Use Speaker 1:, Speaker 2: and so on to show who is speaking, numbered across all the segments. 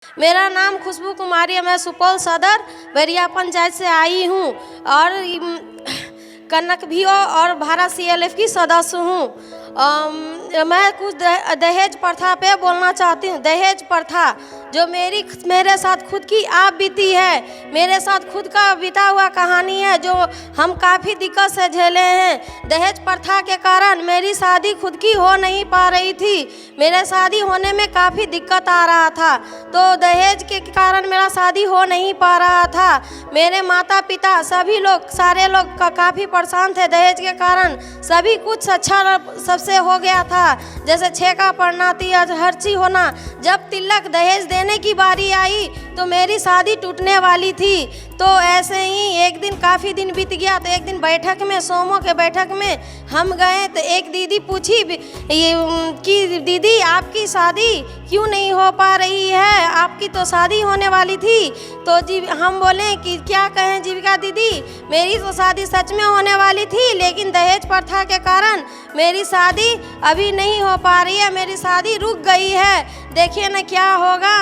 Speaker 1: मेरा नाम खुशबू कुमारी है। मैं सुपौल सदर बैरिया पंचायत से आई हूँ और कनक भी और भारत CLF की सदस्य हूँ। मैं कुछ दहेज प्रथा पे बोलना चाहती हूँ। दहेज प्रथा जो मेरे साथ खुद की आप बीती है, मेरे साथ खुद का बीता हुआ कहानी है, जो हम काफ़ी दिक्कत से झेले हैं। दहेज प्रथा के कारण मेरी शादी खुद की हो नहीं पा रही थी। मेरे शादी होने में काफ़ी दिक्कत आ रहा था, तो दहेज के कारण मेरा शादी हो नहीं पा रहा था। मेरे माता पिता सभी लोग, सारे लोग काफ़ी परेशान थे दहेज के कारण। सभी कुछ अच्छा सबसे हो गया था, जैसे छेका पड़ना थी, हर चीज़ होना। जब तिलक दहेज देने की बारी आई तो मेरी शादी टूटने वाली थी। तो ऐसे ही एक दिन काफ़ी दिन बीत गया, तो एक दिन बैठक में, सोमो के बैठक में हम गए तो एक दीदी पूछी कि दीदी आपकी शादी क्यों नहीं हो पा रही है, आपकी तो शादी होने वाली थी। तो हम बोले कि क्या कहें जीविका दीदी, मेरी तो शादी सच में होने वाली थी, लेकिन दहेज प्रथा के कारण मेरी शादी अभी नहीं हो पा रही है, मेरी शादी रुक गई है। देखिए ना क्या होगा।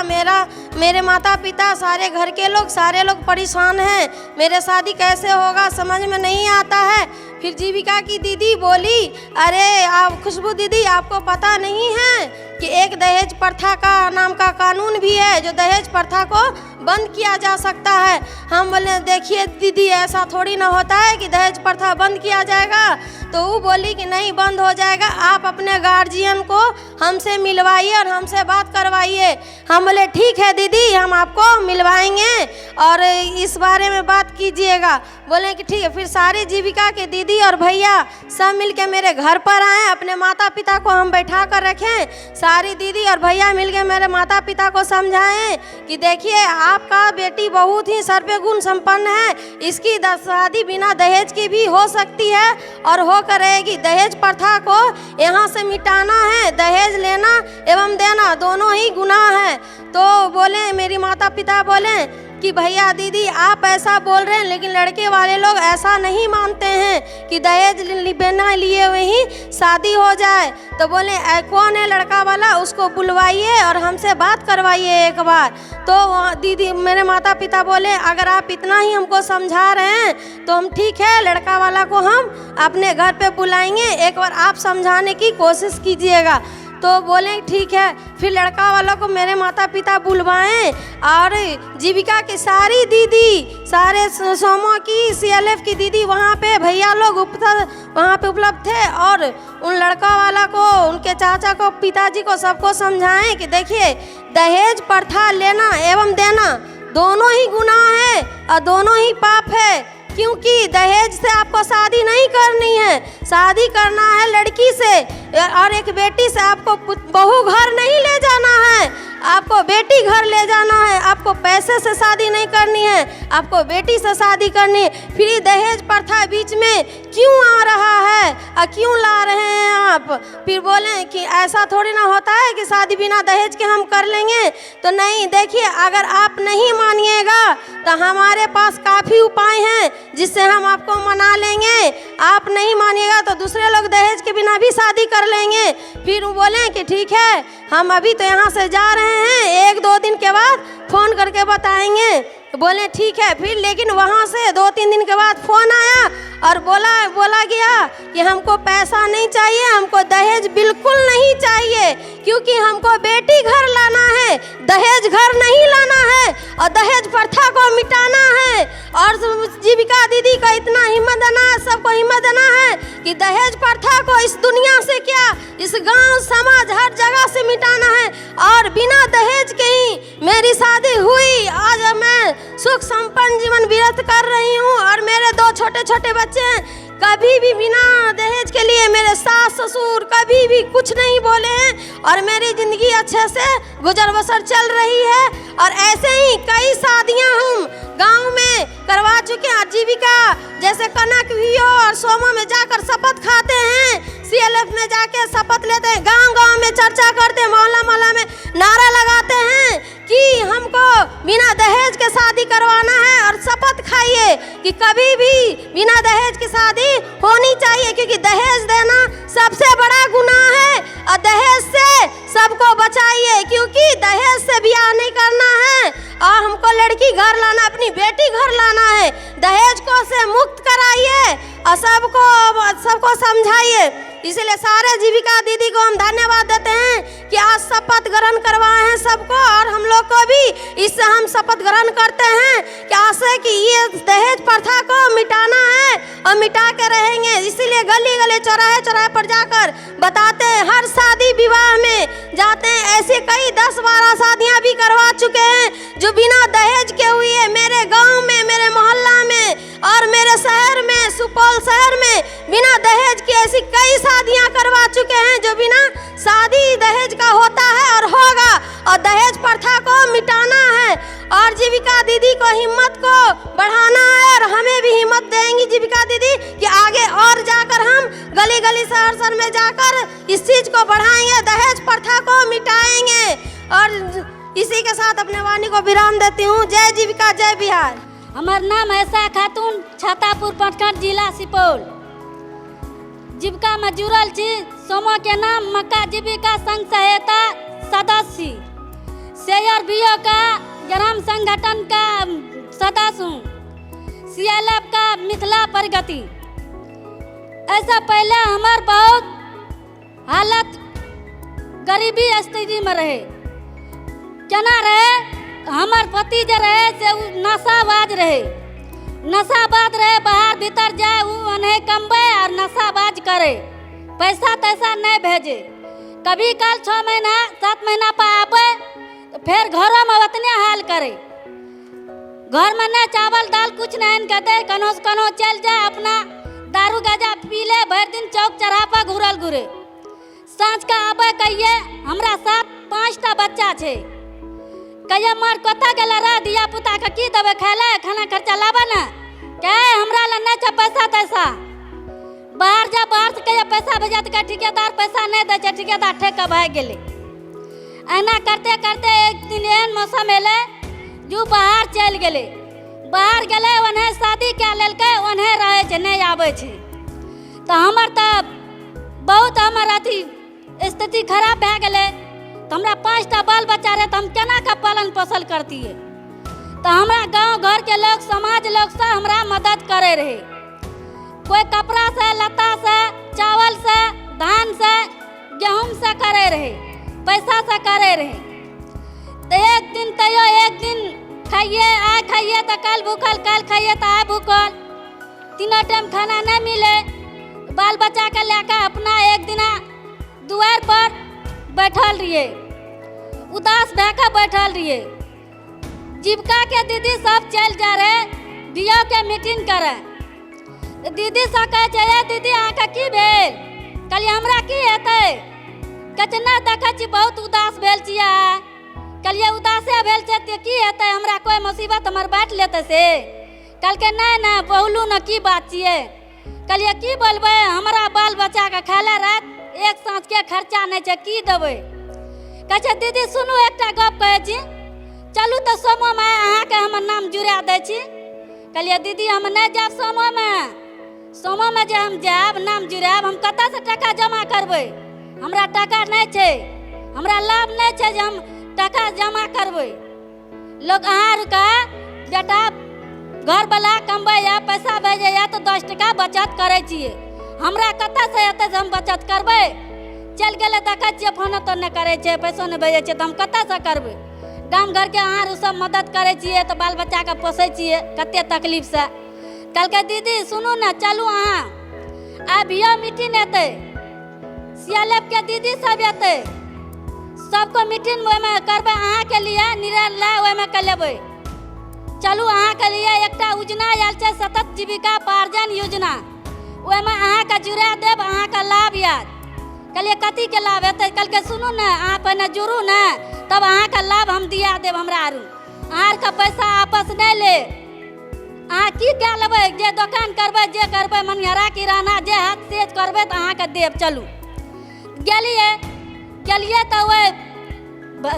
Speaker 1: मेरे माता पिता, सारे घर के लोग, सारे लोग परेशान हैं। मेरे शादी कैसे होगा समझ में नहीं आता है। फिर जीविका की दीदी बोली, अरे आप खुशबू दीदी, आपको पता नहीं है कि एक दहेज प्रथा का नाम का कानून भी है, जो दहेज प्रथा को बंद किया जा सकता है। हम बोले देखिए दीदी, ऐसा थोड़ी ना होता है कि दहेज प्रथा बंद किया जाएगा। तो वो बोली कि नहीं बंद हो जाएगा, आप अपने गार्जियन को हमसे मिलवाइए और हमसे बात करवाइए। हम बोले ठीक है दीदी, हम आपको मिलवाएंगे और इस बारे में बात कीजिएगा। बोले कि ठीक है। फिर सारी जीविका के दीदी और भैया सब मिलके मेरे घर पर आए, अपने माता पिता को हम बैठा कर रखें। सारी दीदी और भैया मिलके मेरे माता पिता को समझाएं कि देखिए आपका बेटी बहुत ही सर्व गुण संपन्न है, इसकी शादी बिना दहेज की भी हो सकती है और हो कर रहेगी। दहेज प्रथा को यहाँ से मिटाना है। दहेज लेना एवं देना दोनों ही गुनाह है। तो बोले, मेरी माता पिता बोले कि भैया दीदी आप ऐसा बोल रहे हैं, लेकिन लड़के वाले लोग ऐसा नहीं मानते हैं कि दहेज बिना लिए हुए ही शादी हो जाए। तो बोले कौन है लड़का वाला, उसको बुलवाइए और हमसे बात करवाइए एक बार। तो दीदी, मेरे माता पिता बोले अगर आप इतना ही हमको समझा रहे हैं तो हम ठीक है, लड़का वाला को हम अपने घर पे बुलाएंगे, एक बार आप समझाने की कोशिश कीजिएगा। तो बोले ठीक है। फिर लड़का वालों को मेरे माता पिता बुलवाएं और जीविका की सारी दीदी, सारे सोमो की CLF की दीदी वहाँ पे, भैया लोग वहाँ पे उपलब्ध थे और उन लड़का वाला को, उनके चाचा को, पिताजी को, सबको समझाएं कि देखिए दहेज प्रथा लेना एवं देना दोनों ही गुनाह है और दोनों ही पाप है। क्योंकि दहेज से आपको शादी नहीं करनी है, शादी करना है लड़की से और एक बेटी से। आपको बहू घर नहीं ले जाना है, आपको बेटी घर ले जाना है। आपको पैसे से शादी नहीं करनी है, आपको बेटी से शादी करनी है। फिर दहेज प्रथा बीच में क्यों आ रहा है और क्यों ला रहे हैं आप? फिर बोले कि ऐसा थोड़ी ना होता है कि शादी बिना दहेज के हम कर लेंगे। तो नहीं, देखिए अगर आप नहीं मानिएगा तो हमारे पास काफ़ी उपाय हैं जिससे हम आपको मना लेंगे। आप नहीं मानिएगा तो दूसरे लोग दहेज के बिना भी शादी कर लेंगे। फिर वो बोले कि ठीक है, हम अभी तो यहाँ से जा रहे हैं, 1-2 दिन के बाद फ़ोन करके बताएंगे। बोले ठीक है। फिर लेकिन वहाँ से 2-3 दिन के बाद फ़ोन आया और बोला गया कि हमको पैसा नहीं चाहिए, हमको दहेज बिल्कुल नहीं चाहिए, क्योंकि हमको बेटी घर लाना है, दहेज घर नहीं लाना है और दहेज प्रथा को मिटाना है। और जीविका दीदी का इतना हिम्मत देना है, सबको हिम्मत देना है कि दहेज प्रथा को इस दुनिया से, क्या इस गांव समाज हर जगह से मिटाना है। और बिना दहेज के ही मेरी शादी हुई। आज मैं सुख संपन्न जीवन व्यतीत कर रही हूँ और मेरे 2 छोटे छोटे बच्चे हैं। कभी भी बिना दहेज के लिए मेरे सास ससुर कभी भी कुछ नहीं बोले हैं और मेरी ज़िंदगी अच्छे से गुजर बसर चल रही है। और ऐसे ही कई शादियां हम गांव में करवा चुके हैं। जीविका जैसे कनक वीओ और सोमो में जाकर शपथ खाते हैं, CLF में जाके शपथ लेते हैं, गांव गांव में चर्चा करते हैं, मोहल्ला मोहल्ला में नारा लगाते हैं कि हमको बिना दहेज के शादी करवाना है और शपथ खाइए कि कभी भी बिना दहेज की शादी होनी चाहिए, क्योंकि दहेज देना सबसे बड़ा गुनाह है। और दहेज से सबको बचाइए, क्योंकि दहेज से ब्याह नहीं करना है और हमको लड़की घर लाना, अपनी बेटी घर लाना है। दहेज को से मुक्त कराइए और सबको समझाइए। इसलिए सारे जीविका दीदी को हम धन्यवाद देते हैं कि आज शपथ ग्रहण करवाए हैं सबको, और हम लोग को भी इससे हम शपथ ग्रहण करते हैं कि आज से कि ये दहेज प्रथा को मिटाना है और मिटा के रहेंगे। इसीलिए गली गली चौराहे चौराहे पर जाकर बताते हैं, हर शादी विवाह में जाते हैं। ऐसे कई 10-12 शादियाँ भी करवा चुके हैं जो बिना दहेज के हुई है। मेरे गाँव में, मेरे मोहल्ला में और मेरे शहर में, सुपौल शहर में बिना दहेज की ऐसी कई शादियां करवा चुके हैं जो बिना शादी दहेज का होता है और होगा, और दहेज प्रथा को मिटाना है। और जीविका दीदी को हिम्मत को बढ़ाना है, और हमें भी हिम्मत देंगी जीविका दीदी कि आगे और जाकर हम गली गली शहर शहर में जाकर इस चीज़ को बढ़ाएंगे, दहेज प्रथा को मिटाएंगे। और इसी के साथ अपने वाणी को विराम देती हूँ। जय जीविका, जय बिहार।
Speaker 2: हमार नाम ऐसा खातून, छातापुर प्रखंड, जिला सुपौल। जीविका में जुड़ल छी। समूह के नाम मक्का जीविका संघ सहायता सदस्य, शेयर बीओ का ग्राम संगठन का सदस्य हूँ, CLF का मिथिला प्रगति। ऐसा पहले हमार बहुत हालत गरीबी स्थिति में रहे। केना रहे? हमार पति जो रहे से नशाबाज रहे, बाहर भीतर जाए उन्हें कमबे और नशाबाज करे, पैसा तैसा नहीं भेजे। कभी कल 6 महीना 7 महीना पर आवे तो फिर घरों में उतने हाल करे। घर में न चावल दाल कुछ नहीं कर दे, कनो से कनो चल जाए, अपना दारू गाजा पी ले, भर दिन चौक चौराहा घूरल घूरे। सांझ का आवे कहिए हमरा साथ 5टा बच्चा छे, कहिए मार कता गेल रे दिया पुता के की देवे खाए ले, खाना खर्चा लाबा ना, कहे हमरा ला नहीं छे पैसा तैसा। बाहर जा, बाहर से कहिए पैसा भेजा तो ठेकेदार पैसा नहीं दे छे, ठेकेदार ठेका भाग गेले। ऐना करते करते एक दिन एहन मौसम एले जो बाहर चल गेले। बाहर गेले उन्हें शादी क्या लेलके, उन्हें रहे छे नहीं आवे छे। तो हमर तब बहुत हमर अथी स्थिति खराब भए गेले। तो हमरा 5टा बाल बच्चा रहे, तो हम केना का पालन पोषण करतिए। तो हमरा गांव घर के लोग, समाज लोग से हमरा मदद करे रहे, कोई कपड़ा से, लता से, चावल से, धान से, गेहूं से करे रहे, पैसा से करे रहे। तो एक दिन खाइए, आज खाइए तो कल भूखल, कल खाइए तो आज भूखल, तीनों टाइम खाना नहीं मिले। बाल बच्चा के लेकर अपना एक दिन द्वार पर बैठल रहिए, उदास भैकर बैठल रहिए। जीविका के दीदी सब चल जा रहे बीओ के मीटिंग करे। दीदी सब कहे दीदी अहाँके की भेल? कहलिए हमरा की हेतै? कहै नहि देखै छी बहुत उदास भेल छियै। कहलिए उदासे भेल छै तऽ की हेतै, हमरा कोई मुसीबत हमर बाँटि लेतै से? कहलकै नहीं बोलू न की बात छियै। कहलिए की बोलबै, हमरा बाल बच्चा के खाए ले रात एक साँझ के खर्चा नहीं छै, की देबै? कहै छै दीदी सुनू एकटा गप कहै छी, चलू तो समूह में अहाँके हमर नाम जुड़ा दै छी। कहलिए दीदी हम नहीं जाब समूह में जे हम जाब नाम जुड़ाब, हम कतऽ से टका जमा करबै? हमरा टका नहीं छै, हमरा लाभ नहीं छै जे हम टका जमा करबै। लोग अहाँ का बेटा घर वाला कमबै या पैसा भेजे या तो 10 टका बचत करे छिए, हमरा कतऽ से हेतै जे हम बचत करबै? चल गेले देखै छियै फोन तो नहीं करे छै, पैसो नहीं भेजे छै, तो हम कतऽ से करबै? गाम घर के अहाँ सब मदद करे छिए तो बाल बच्चा के पोसे छिए कते तकलीफ से। कहलकै दीदी सुनू ना, चलू अहाँ अभियो मीटिंग हेतै, CLF के दीदी सब हेतै, सबको मीटिंग में करबै, अहाँ के लिए निर्णय ओहि में कर लेबै। चलू अहाँ के लिए एकटा योजना आयल छै सतत जीविका पार्जन योजना, ओहि में अहाँ के जुड़ा देब, अहाँ के लाभ याद। कहलिए कथी के लाभ हेतै? कहलकै सुनू ना, अहाँ पहिने जुड़ू ना तब अहाँ के लाभ हम दिया देब। हमरा आरू अहाँ के पैसा आपस नहीं ले, अहाँ की क्या लेबै? जे दुकान करबै, जे करबै, मनिहारा किराना जे हाथ से करबै तो अहाँ के देब। चलू गेलिए तो वही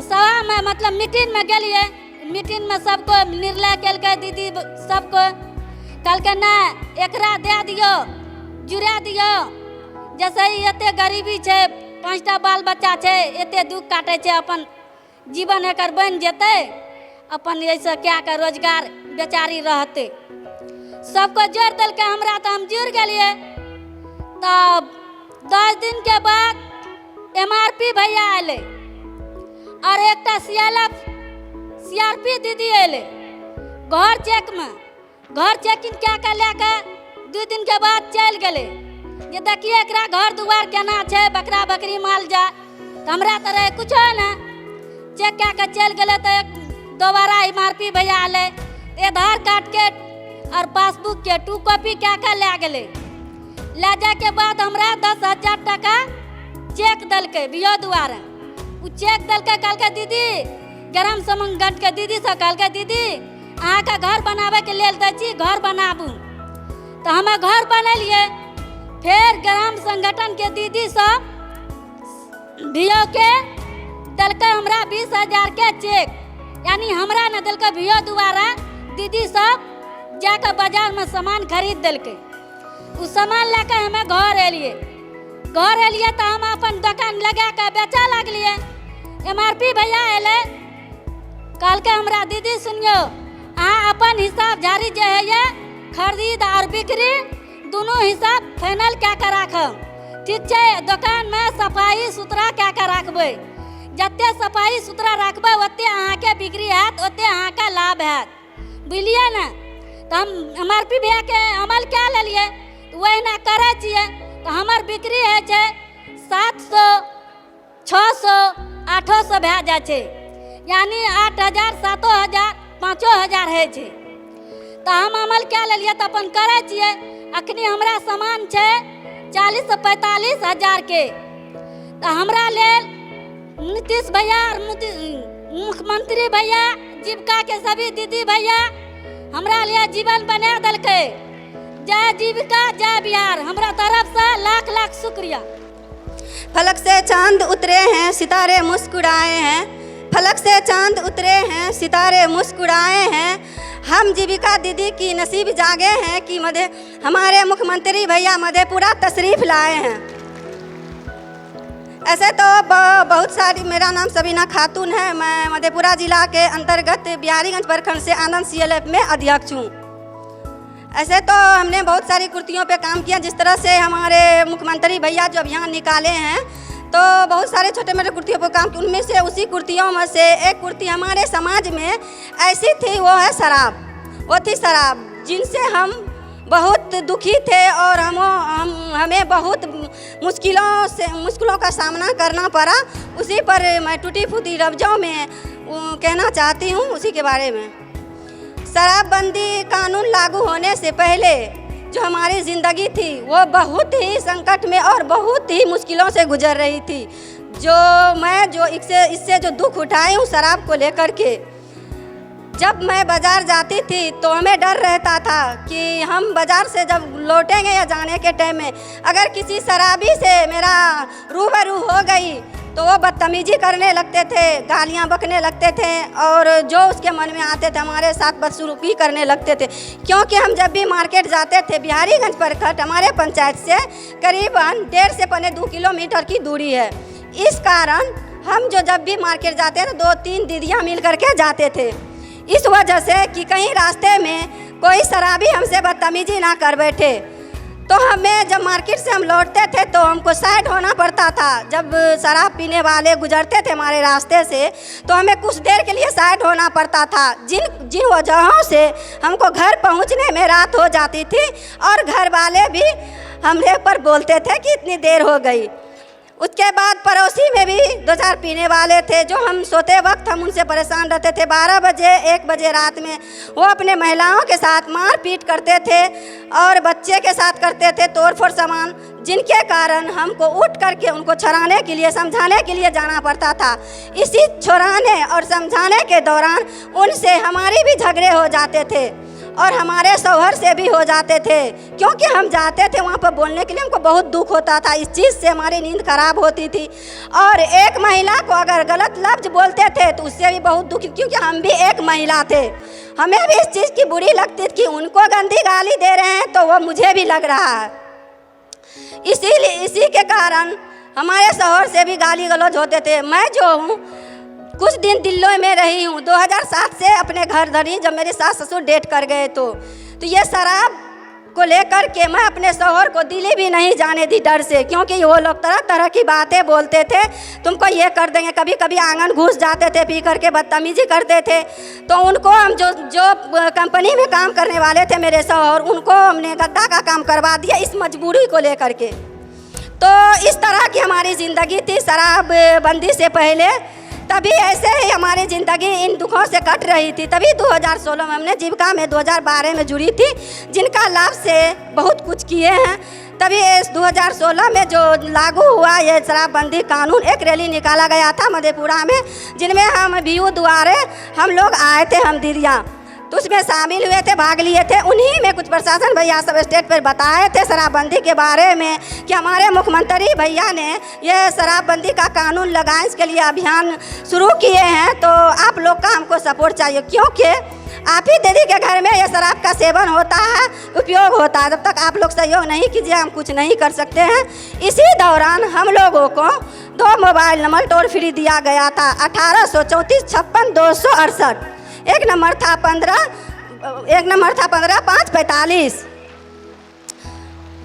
Speaker 2: सभा में मतलब मीटिंग में गेलिए, मीटिंग में सबको निर्णय केलकै दीदी सबको कहलकै नहीं एकरा दे दियो जुड़ा दियो। जैसे ही एते गरीबी छै 5टा बाल बच्चा छै एते दुख काटे छै अपन जीवन एकर बन जेतै अपन ऐसे क्या के रोजगार बेचारी रहते। सबको जोड़ दिलकै हमरा तो हम जुड़ गेलिए। तब 10 दिन के बाद MRP भैया अले और एकटा CRP दीदी अले घर चेक में घर चेकिंग क्या कर लेके 2 दिन के बाद चल गए। ये देखिए एकरा घर दुआर केना छै बकरा बकरी माल जा तो हमरा तरह कुछ है ना चेक क्या के चल गए। तो दोबारा MRP भैया आले आधार कार्ड के और पासबुक के 2 कॉपी क्या के ले गए। ले जाए के बाद हमरा 10,000 टका चेक दलके बियो दुआरे उ चेक दलके कहलके दीदी ग्राम संगठन के दीदी से कहलके दीदी अहाँ का घर बनावे के लेल दै छी घर बनाबू। तो हमें घर बनलिए। फिर ग्राम संगठन के दीदी सब भियो के दलके हमरा 20,000 के चेक यानी हमरा न दलके भियो दुआरा दीदी सब जाकर बाजार में सामान खरीद दलके। उ सामान लेके हमें घर एलिए। घर एलिए तो हम अपन दुकान लगा के बेचा लगलिए। MRP भैया एले कहलके हमरा दीदी सुनियो अहाँ अपन हिसाब जारी जे है ये खरीद और बिक्री दोनों हिसाब फाइनल क्या कर राखब ठीक छै। दुकान में सफाई सुथरा क्या कर रखबै जते सफाई सुथरा रखबै ओते अहाँ के बिक्री हैत ओते अहाँ का लाभ हैत बुझलिए ना। तो हम MRP भैया के अमल क्या लेलिए वही करे छिए। तो हमार बिक्री है छै 700 600 800 भए जाइ छै यानी 8,000 7,000 5,000 है छै। तो हम अमल क्या लेलिए तो अपन करे छिए। अखनी हमरा सामान छै 40 से 45 हजार के। तो हमरा लेल नीतीश भैया मुख्यमंत्री भैया जीविका के सभी दीदी भैया हमरा लिए जीवन बना दलके। जय जीविका जय बिहार हमरा तरफ से लाख लाख शुक्रिया।
Speaker 3: फलक से चांद उतरे हैं सितारे मुस्कुराए हैं फलक से चांद उतरे हैं सितारे मुस्कुराए हैं। हम जीविका दीदी की नसीब जागे हैं कि हमारे मुख्यमंत्री भैया मधेपुरा तशरीफ लाए हैं। ऐसे तो बहुत सारी मेरा नाम सबीना खातून है। मैं मधेपुरा जिला के अंतर्गत बिहारीगंज प्रखंड से आनंद CLF में अध्यक्ष हूँ। ऐसे तो हमने बहुत सारी कुर्तियों पे काम किया। जिस तरह से हमारे मुख्यमंत्री भैया जो अभियान निकाले हैं तो बहुत सारे छोटे मोटे कुर्तियों पर काम किया। उनमें से उसी कुर्तियों में से एक कुर्ती हमारे समाज में ऐसी थी वो है शराब। वो थी शराब जिनसे हम बहुत दुखी थे और हमें बहुत मुश्किलों का सामना करना पड़ा। उसी पर मैं टूटी फूटी लफ्ज़ों में कहना चाहती हूँ उसी के बारे में। शराबबंदी कानून लागू होने से पहले जो हमारी ज़िंदगी थी वो बहुत ही संकट में और बहुत ही मुश्किलों से गुजर रही थी। जो इससे जो दुख उठाई हूँ शराब को लेकर के। जब मैं बाज़ार जाती थी तो हमें डर रहता था कि हम बाज़ार से जब लौटेंगे या जाने के टाइम में अगर किसी शराबी से मेरा रूबरू हो गई तो वो बदतमीजी करने लगते थे, गालियाँ बकने लगते थे और जो उसके मन में आते थे हमारे साथ बदसलूकी करने लगते थे। क्योंकि हम जब भी मार्केट जाते थे बिहारीगंज प्रखंड हमारे पंचायत से करीबन 1.5 से 2 किलोमीटर की दूरी है। इस कारण हम जब भी मार्केट जाते थे 2-3 दीदियाँ मिल करके जाते थे। इस वजह से कि कहीं रास्ते में कोई शराबी हमसे बदतमीजी ना कर बैठे। तो हमें जब मार्केट से हम लौटते थे तो हमको साइड होना पड़ता था। जब शराब पीने वाले गुजरते थे हमारे रास्ते से तो हमें कुछ देर के लिए साइड होना पड़ता था। जिन वजहों से हमको घर पहुंचने में रात हो जाती थी और घर वाले भी हमरे पर बोलते थे कि इतनी देर हो गई। उसके बाद पड़ोसी में भी 2-4 पीने वाले थे जो हम सोते वक्त हम उनसे परेशान रहते थे। 12 बजे 1 बजे रात में वो अपने महिलाओं के साथ मारपीट करते थे और बच्चे के साथ करते थे तोड़फोड़ सामान, जिनके कारण हमको उठ करके उनको छुड़ाने के लिए समझाने के लिए जाना पड़ता था। इसी छुड़ाने और समझाने के दौरान उनसे हमारी भी झगड़े हो जाते थे और हमारे शौहर से भी हो जाते थे, क्योंकि हम जाते थे वहाँ पर बोलने के लिए, हमको बहुत दुख होता था। इस चीज़ से हमारी नींद खराब होती थी। और एक महिला को अगर गलत लफ्ज बोलते थे तो उससे भी बहुत दुखी, क्योंकि हम भी एक महिला थे, हमें भी इस चीज़ की बुरी लगती थी कि उनको गंदी गाली दे रहे हैं तो वो मुझे भी लग रहा है। इसीलिए इसी के कारण हमारे शौहर से भी गाली गलौज होते थे। मैं जो हूँ कुछ दिन दिल्ली में रही हूँ, 2007 से अपने घर धरी, जब मेरे सास ससुर डेट कर गए तो ये शराब को लेकर के मैं अपने शौहर को दिल्ली भी नहीं जाने दी डर से, क्योंकि वो लोग तरह तरह की बातें बोलते थे, तुमको ये कर देंगे। कभी कभी आंगन घुस जाते थे, पी करके बदतमीजी करते थे। तो उनको हम जो कंपनी में काम करने वाले थे मेरे शौहर, उनको हमने गद्दा का काम करवा दिया इस मजबूरी को लेकर के। तो इस तरह की हमारी ज़िंदगी थी शराब बंदी से पहले। तभी ऐसे ही हमारी ज़िंदगी इन दुखों से कट रही थी। तभी 2016 में हमने जीविका में 2012 में जुड़ी थी, जिनका लाभ से बहुत कुछ किए हैं। तभी इस 2016 में जो लागू हुआ ये शराबबंदी कानून, एक रैली निकाला गया था मधेपुरा में, जिनमें हम बीयू द्वारे हम लोग आए थे, हम दीदियाँ, तो उसमें शामिल हुए थे, भाग लिए थे। उन्हीं में कुछ प्रशासन भैया सब स्टेट पर बताए थे शराबबंदी के बारे में कि हमारे मुख्यमंत्री भैया ने ये शराबबंदी का कानून लगाए, इसके लिए अभियान शुरू किए हैं, तो आप लोग का हमको सपोर्ट चाहिए, क्योंकि आप ही दीदी के घर में ये शराब का सेवन होता है, उपयोग होता है। जब तक आप लोग सहयोग नहीं कीजिए हम कुछ नहीं कर सकते हैं। इसी दौरान हम लोगों को 2 मोबाइल नंबर टोल फ्री दिया गया था, 1834 56 268। एक नंबर था 15 545।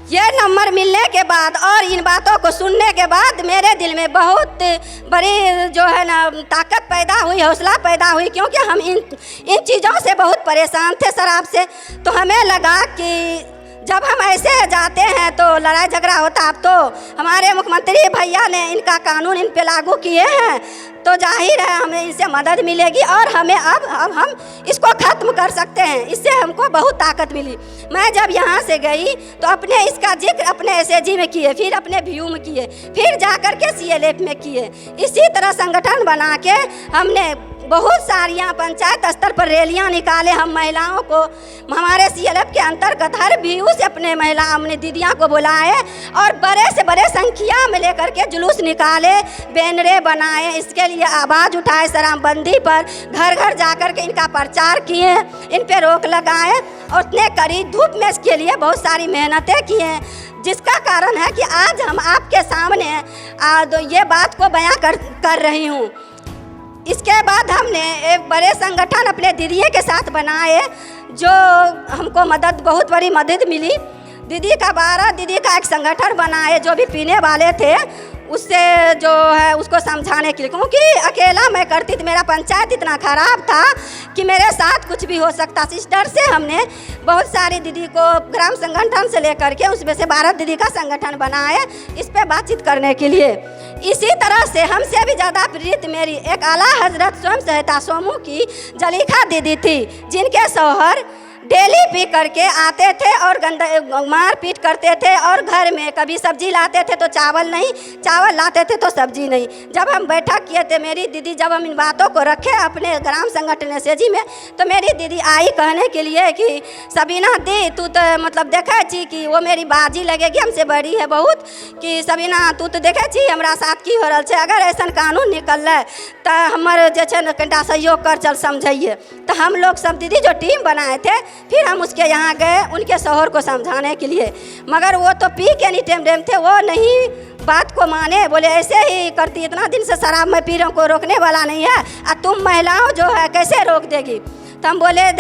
Speaker 3: ये नंबर मिलने के बाद और इन बातों को सुनने के बाद मेरे दिल में बहुत बड़ी जो है ना ताकत पैदा हुई, हौसला पैदा हुई, क्योंकि हम इन चीज़ों से बहुत परेशान थे, शराब से। तो हमें लगा कि जब हम ऐसे जाते हैं तो लड़ाई झगड़ा होता। अब तो हमारे मुख्यमंत्री भैया ने इनका कानून इन पे लागू किए हैं, तो जाहिर है हमें इससे मदद मिलेगी और हमें अब हम इसको ख़त्म कर सकते हैं। इससे हमको बहुत ताकत मिली। मैं जब यहाँ से गई तो अपने इसका जिक्र अपने SAG में किए, फिर अपने VU में किए, फिर जा कर के CLF में किए। इसी तरह संगठन बना के हमने बहुत सारियाँ पंचायत स्तर पर रैलियाँ निकाले। हम महिलाओं को हमारे CLF के अंतर्गत हर VU से अपने दीदियाँ को बुलाए और बड़े से बड़े संख्या में लेकर के जुलूस निकाले, बैनरे बनाए, इसके लिए आवाज़ उठाए शराबबंदी पर, घर घर जाकर के इनका प्रचार किए, इन पे रोक लगाए और उतने करीब धूप में इसके लिए बहुत सारी मेहनतें किए, जिसका कारण है कि आज हम आपके सामने ये बात को बयां कर रही हूँ। इसके बाद हमने एक बड़े संगठन अपने दीदियों के साथ बनाए, जो हमको बहुत बड़ी मदद मिली। दीदी का एक संगठन बनाए, जो भी पीने वाले थे उससे जो है उसको समझाने के लिए, क्योंकि अकेला मैं करती थी, मेरा पंचायत इतना ख़राब था कि मेरे साथ कुछ भी हो सकता। इस डर से हमने बहुत सारी दीदी को ग्राम संगठन से लेकर के उसमें से 12 दीदी का संगठन बनाए, इस पे बातचीत करने के लिए। इसी तरह से हमसे भी ज़्यादा प्रेरित मेरी एक आला हजरत स्वयं सहायता समूह की जलीखा दीदी थी, जिनके शौहर डेली पी करके आते थे और मार पीट करते थे, और घर में कभी सब्जी लाते थे तो चावल नहीं, चावल लाते थे तो सब्जी नहीं। जब हम बैठक किए थे मेरी दीदी, जब हम इन बातों को रखे अपने ग्राम संगठन SAG में, तो मेरी दीदी आई कहने के लिए कि सबीना दी तू तो मतलब देखे छी कि वो मेरी बाजी लगेगी, हमसे बड़ी है बहुत, कि सबीना तू तो देखे छी हमरा साथ की हो रहा है, अगर ऐसा कानून निकल तो हमारे जो है कनिटा सहयोग कर चल समझिए। तो हम लोग सब दीदी जो टीम बनाए थे, फिर हम उसके यहाँ गए उनके शौहर को समझाने के लिए, मगर वो तो पी के नहीं टेम थे, वो नहीं बात को माने, बोले ऐसे ही करती, इतना दिन से शराब में पी रहा हूँ, कोई रोकने वाला नहीं है, और तुम महिलाओं जो है कैसे रोक देगी। तो हम बोले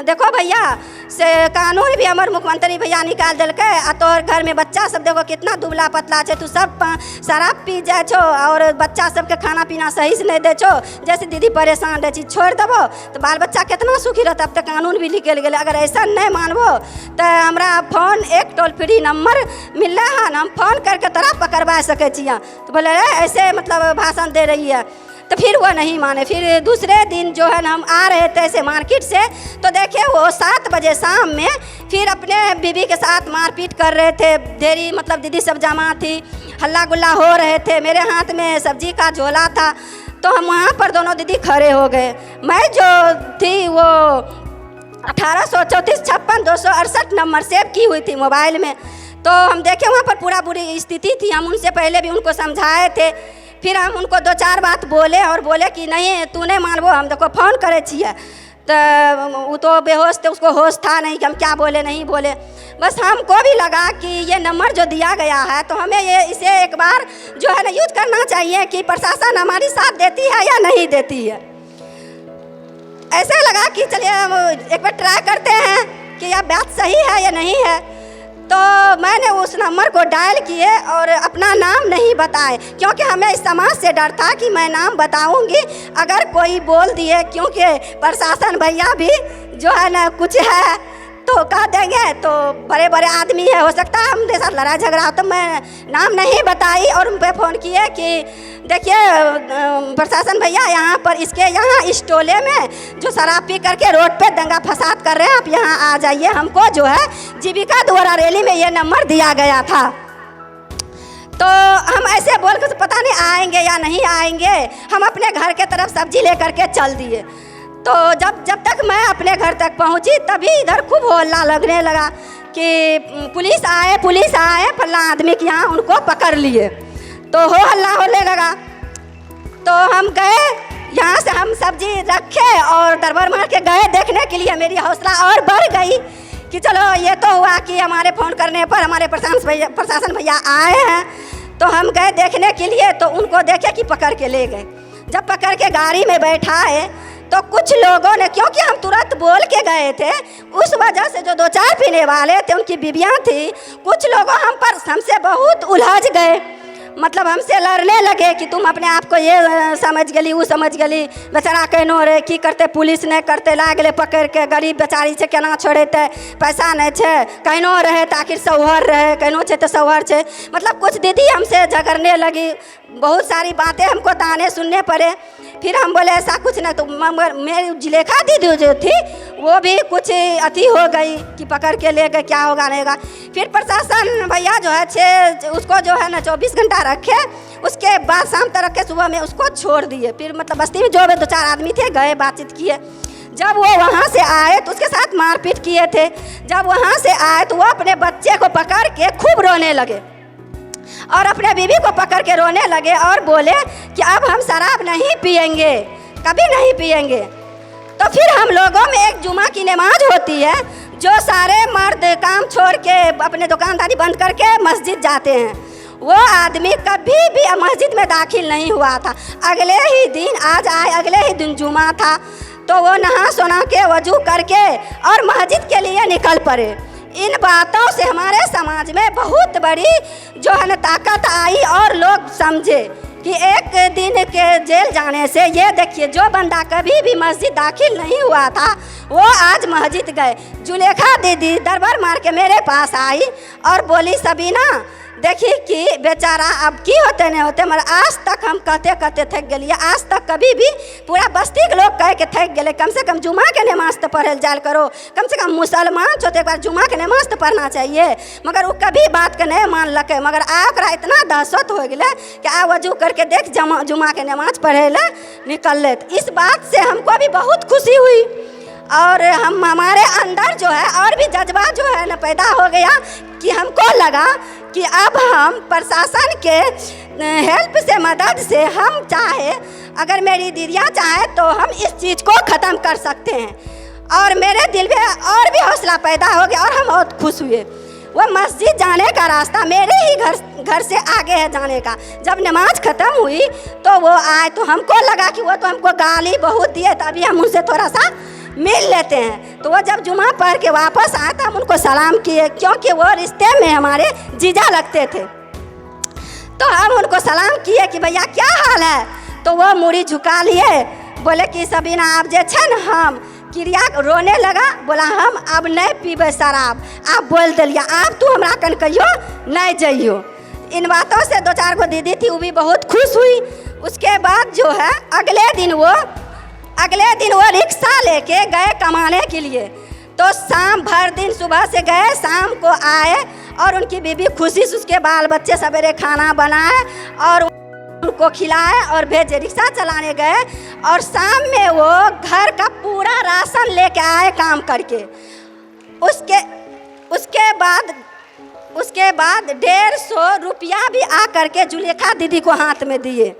Speaker 3: देखो भैया से कानून भी हमारे मुख्यमंत्री भैया निकाल दिल के, आ तोहर घर में बच्चा सब देखो कितना दुबला पतला छे, तू सब शराब पी जाए छो और बच्चा सबके खाना पीना सही से नहीं दे छो, जैसे दीदी परेशान रहे, छोड़ देवो तो बाल बच्चा कितना सुखी रहता। अब तो कानून भी निकल गए, अगर ऐसा नहीं मानबो तो हमारा फोन एक टोल फ्री नंबर मिल रहा है, हम फोन करके तोरा पकड़वा सके छिया। तो बोले ऐसे मतलब भाषण दे रही है, तो फिर वो नहीं माने। फिर दूसरे दिन जो है ना हम आ रहे थे ऐसे मार्केट से, तो देखे वो 7 बजे शाम में फिर अपने बीवी के साथ मारपीट कर रहे थे। ढेरी मतलब दीदी सब जमा थी, हल्ला गुल्ला हो रहे थे, मेरे हाथ में सब्जी का झोला था, तो हम वहाँ पर दोनों दीदी खड़े हो गए। मैं जो थी वो 1834-56-268 नंबर सेव की हुई थी मोबाइल में। तो हम देखे वहाँ पर पूरा बुरी स्थिति थी। हम उनसे पहले भी उनको समझाए थे, फिर हम उनको 2-4 बात बोले और बोले कि नहीं तू नहीं मानबो, हम देखो फ़ोन करे छिए। तो वो तो बेहोश थे, उसको होश था नहीं कि हम क्या बोले नहीं बोले। बस हमको भी लगा कि ये नंबर जो दिया गया है तो हमें इसे एक बार जो है ना यूज करना चाहिए कि प्रशासन हमारी साथ देती है या नहीं देती है। ऐसे लगा कि चलिए एक बार ट्राई करते हैं कि यह बात सही है या नहीं है। तो मैंने उस नंबर को डायल किए और अपना नाम नहीं बताए, क्योंकि हमें इस समाज से डर था कि मैं नाम बताऊंगी अगर कोई बोल दिए, क्योंकि प्रशासन भैया भी जो है ना कुछ है तो कह देंगे, तो बड़े बड़े आदमी है, हो सकता है हमारे साथ लड़ाई झगड़ा। तो मैं नाम नहीं बताई और उन पर फ़ोन किए कि देखिए प्रशासन भैया यहाँ पर इसके यहाँ इस टोले में जो शराब पी करके रोड पे दंगा फसाद कर रहे हैं, आप यहाँ आ जाइए। हमको जो है जीविका द्वारा रैली में ये नंबर दिया गया था। तो हम ऐसे बोल कर पता नहीं आएंगे या नहीं आएंगे, हम अपने घर के तरफ सब्जी लेकर के चल दिए। तो जब तक मैं अपने घर तक पहुंची तभी इधर खूब हल्ला लगने लगा कि पुलिस आए फल्ला आदमी के यहाँ उनको पकड़ लिए। तो हो हल्ला होने लगा। तो हम गए, यहाँ से हम सब्जी रखे और दरबार मार के गए देखने के लिए। मेरी हौसला और बढ़ गई कि चलो ये तो हुआ कि हमारे फ़ोन करने पर हमारे प्रशासन भैया आए हैं। तो हम गए देखने के लिए, तो उनको देखे कि पकड़ के ले गए। जब पकड़ के गाड़ी में बैठाए तो कुछ लोगों ने, क्योंकि हम तुरंत बोल के गए थे, उस वजह से जो 2-4 पीने वाले थे उनकी बीवियां थी, कुछ लोगों हमसे बहुत उलझ गए। मतलब हमसे लड़ने लगे कि तुम अपने आप को ये समझ गली वो समझ गली, बेचारा कहनो रे की करते, पुलिस नहीं करते, ला गए पकड़ के, गरीब बेचारी से केना छोड़ेते, पैसा नहीं छे, कहनो रहे तो आखिर सौहर रहे, कहनो छे तो सौहर छे। मतलब कुछ दीदी हमसे झगड़ने लगी, बहुत सारी बातें हमको ताने सुनने पड़े। फिर हम बोले ऐसा कुछ नहीं। तो मगर मेरी जुलेखा दीदी जो थी वो भी कुछ अति हो गई कि पकड़ के ले गए, क्या होगा नहीं होगा। फिर प्रशासन भैया जो है उसको जो है ना 24 घंटा रखे, उसके बाद शाम तक रखे, सुबह में उसको छोड़ दिए। फिर मतलब बस्ती में जो भी 2-4 आदमी थे गए, बातचीत किए। जब वो वहाँ से आए तो उसके साथ मारपीट किए थे। जब वहाँ से आए तो वो अपने बच्चे को पकड़ के खूब रोने लगे और अपने बीवी को पकड़ के रोने लगे और बोले कि अब हम शराब नहीं पिएंगे, कभी नहीं पिएंगे। तो फिर हम लोगों में एक जुमा की नमाज होती है, जो सारे मर्द काम छोड़ के अपने दुकानदारी बंद करके मस्जिद जाते हैं, वो आदमी कभी भी मस्जिद में दाखिल नहीं हुआ था। अगले ही दिन आज आए, अगले ही दिन जुमा था, तो वो नहा सोना के वजू करके और मस्जिद के लिए निकल पड़े। इन बातों से हमारे समाज में बहुत बड़ी जो है ना ताकत आई और लोग समझे कि एक दिन के जेल जाने से, ये देखिए जो बंदा कभी भी मस्जिद दाखिल नहीं हुआ था वो आज मस्जिद गए। जुलेखा दीदी दरबार मार के मेरे पास आई और बोली सबीना देखिए कि बेचारा अब की होते नहीं होते, मगर आज तक हम कहते कहते थक गए। आज तक कभी भी पूरा बस्ती के लोग कह के थक गए, कम से कम जुमा के नमाज तो पढ़ल जाल करो, कम से कम मुसलमान छो तो एक बार जुमा के नमाज तो पढ़ना चाहिए। मगर वो कभी बात के नहीं मान लके। मगर आकरा इतना दहशत हो गया कि आ वजू करके देख जुमा के नमाज पढ़े ला निकल ले। इस बात से हमको भी बहुत खुशी हुई और हमारे अंदर जो है और भी जज्बा जो है ना पैदा हो गया कि हमको लगा कि अब हम प्रशासन के हेल्प से, मदद से हम चाहे, अगर मेरी दीदियाँ चाहे तो हम इस चीज़ को ख़त्म कर सकते हैं। और मेरे दिल में और भी हौसला पैदा हो गया और हम बहुत खुश हुए। वो मस्जिद जाने का रास्ता मेरे ही घर से आगे है जाने का। जब नमाज ख़त्म हुई तो वो आए तो हमको लगा कि वो तो हमको गाली बहुत दिए, तभी हम उनसे थोड़ा सा मिल लेते हैं। तो वो जब जुमा पढ़ के वापस आए तो हम उनको सलाम किए, क्योंकि वो रिश्ते में हमारे जीजा लगते थे। तो हम उनको सलाम किए कि भैया क्या हाल है। तो वो मुड़ी झुका लिए, बोले कि सबीना आप जे छन हम क्रिया रोने लगा, बोला हम अब नहीं पीबे शराब। आप बोल दिलिया, आप तू हमरा कन कहियो नहीं जाइयो। इन बातों से 2-4 गो दीदी थी, वो भी बहुत खुश हुई। उसके बाद जो है अगले दिन वो रिक्शा लेके गए कमाने के लिए। तो शाम भर दिन सुबह से गए, शाम को आए और उनकी बीबी खुशी से उसके बाल बच्चे सवेरे खाना बनाए और उनको खिलाए और भेजे। रिक्शा चलाने गए और शाम में वो घर का पूरा राशन राशन लेके आए काम करके। उसके बाद 150 रुपया भी आ करके जुलेखा दीदी को हाथ में दिए।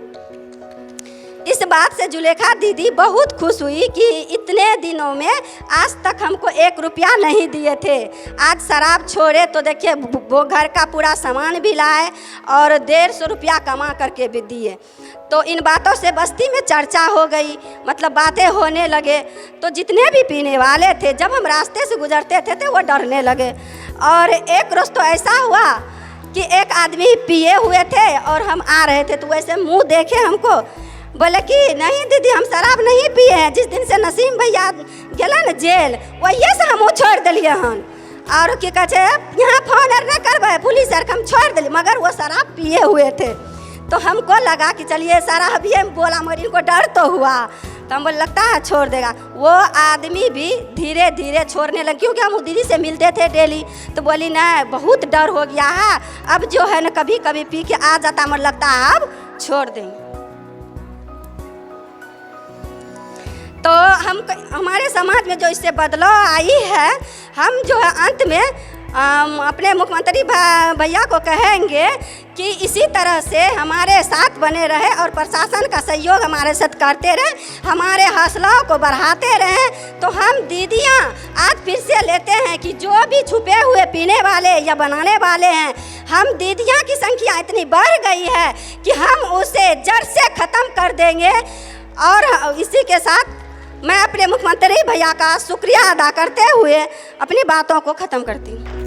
Speaker 3: इस बात से जुलेखा दीदी बहुत खुश हुई कि इतने दिनों में आज तक हमको 1 रुपया नहीं दिए थे। आज शराब छोड़े तो देखिए वो घर का पूरा सामान भी लाए और 150 रुपया कमा करके भी दिए। तो इन बातों से बस्ती में चर्चा हो गई, मतलब बातें होने लगे। तो जितने भी पीने वाले थे जब हम रास्ते से गुजरते थे तो वो डरने लगे। और एक रोज़ तो ऐसा हुआ कि एक आदमी पिए हुए थे और हम आ रहे थे, तो वैसे मुंह देखे हमको, बोले कि नहीं दीदी हम शराब नहीं पिए हैं। जिस दिन से नसीम भैया गेला न जेल वही से हम छोड़ दिलिए हन। और की कहे यहाँ फोन न करबे पुलिस आर हम छोड़ दिली, मगर वो शराब पिए हुए थे। तो हमको लगा कि चलिए शराब ये बोला मगर इनको डर तो हुआ, तो हम बोले लगता है छोड़ देगा। वो आदमी भी धीरे धीरे छोड़ने लगे, क्योंकि हम दीदी से मिलते थे डेली। तो बोली नहीं बहुत डर हो गया है, अब जो है ना कभी कभी पी के आ जाता, मुझे लगता है अब छोड़ देंगे। तो हमारे समाज में जो इससे बदलाव आई है, हम जो है अंत में अपने मुख्यमंत्री भैया को कहेंगे कि इसी तरह से हमारे साथ बने रहे और प्रशासन का सहयोग हमारे साथ करते रहे, हमारे हौसलों को बढ़ाते रहे। तो हम दीदियाँ आज फिर से लेते हैं कि जो भी छुपे हुए पीने वाले या बनाने वाले हैं, हम दीदियाँ की संख्या इतनी बढ़ गई है कि हम उसे जड़ से ख़त्म कर देंगे। और इसी के साथ मैं अपने मुख्यमंत्री भैया का शुक्रिया अदा करते हुए अपनी बातों को ख़त्म करती हूँ।